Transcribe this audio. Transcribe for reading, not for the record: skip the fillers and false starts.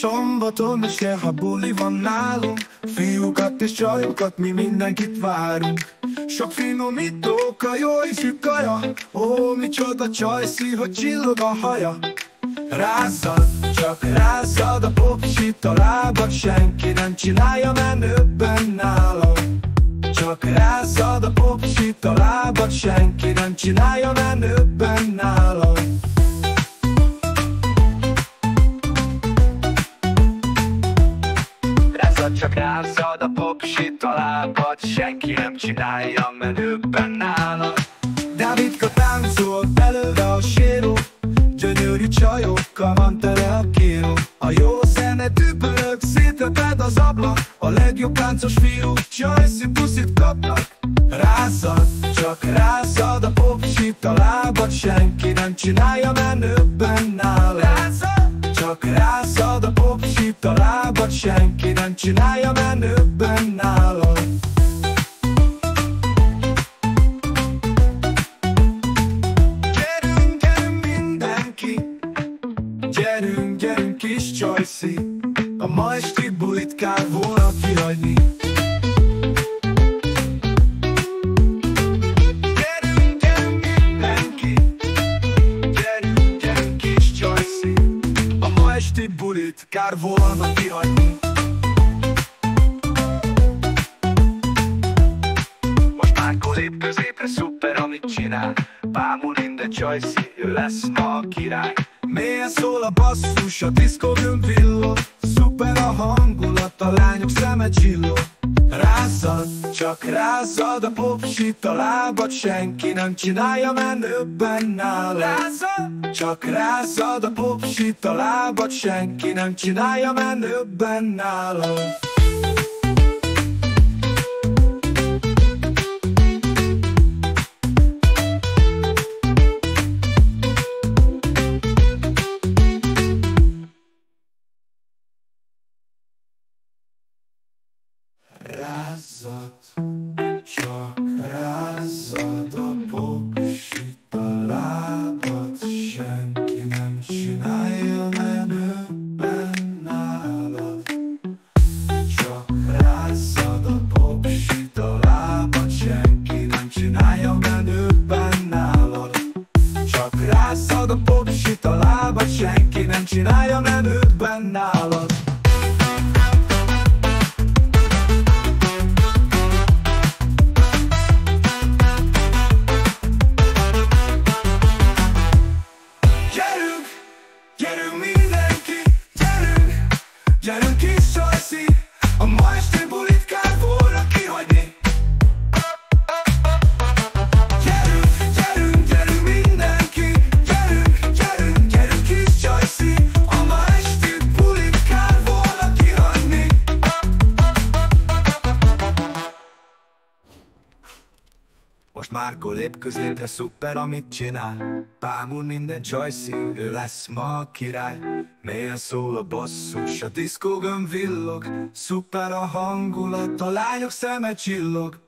Szombaton este, ha buli van nálunk, fiúkat és csajokat, mi mindenkit várunk. Sok finomítóka, jó ízű kaja, ó, micsoda csajszi, hogy csillog a haja. Rázzad, csak rázzad a popsit, a lábad senki nem csinálja menőbben nálam. Csak rázzad a popsit, a lábad senki nem csinálja menőbben nálam. Csak rázzad a popsit, a lábad senki nem csinálja menőbben nálad. Dávidka táncol belőle a séró, gyönyörű csajokkal van tele a kéró. A jó zene dübörög, szétreped az ablak, a legjobb táncos fiúk csajszi puszit kapnak. Rázzad, csak rázzad a popsit, a lábad senki nem csinálja menőbben nálad. Csak rázzad a popsit, a lábad senki nem csinálja menőbben nálad. Gyerünk, gyerünk mindenki, gyerünk, gyerünk kis csajszi, a ma esti bulit kár volna kihagyni. Gyerünk, gyerünk mindenki, gyerünk, gyerünk kis csajszi, a ma esti bulit kár volna kihagyni. Most már középre szuper, amit csinál, bámul minden csajszi, ő lesz ma a király. Mélyen szól a basszus, a diszkógőn villog, szuper a hangulat, a lányok szeme csillog. Rázzad, csak rázzad a popsit, a lábad senki nem csinálja menőbben nálad. Csak rázzad a popsit, a lábad senki nem csinálja menőbben nálad. Rázzad, csak rázzad a popsit, a lábad senki nem csinálja menőbben nálad. Csak rázzad a popsit, a lábad senki nem csinálja menőbben nálad. Csak rázzad a popsit, a lábad senki nem csinálja menőbben nálad. Gyerünk mindenki, gyerünk, gyerünk kis csajszi, a ma esti bulit kár volna kihagyni. Gyerünk, gyerünk, gyerünk mindenki, gyerünk, gyerünk, gyerünk kis csajszi, a ma esti bulit kár volna kihagyni. Most Márko lép középre, szuper, amit csinál, bámul minden csajszi, ő lesz ma a király. Mélyen szól a basszus, a diszkógőn villog, szuper a hangulat, a lányok szeme csillog.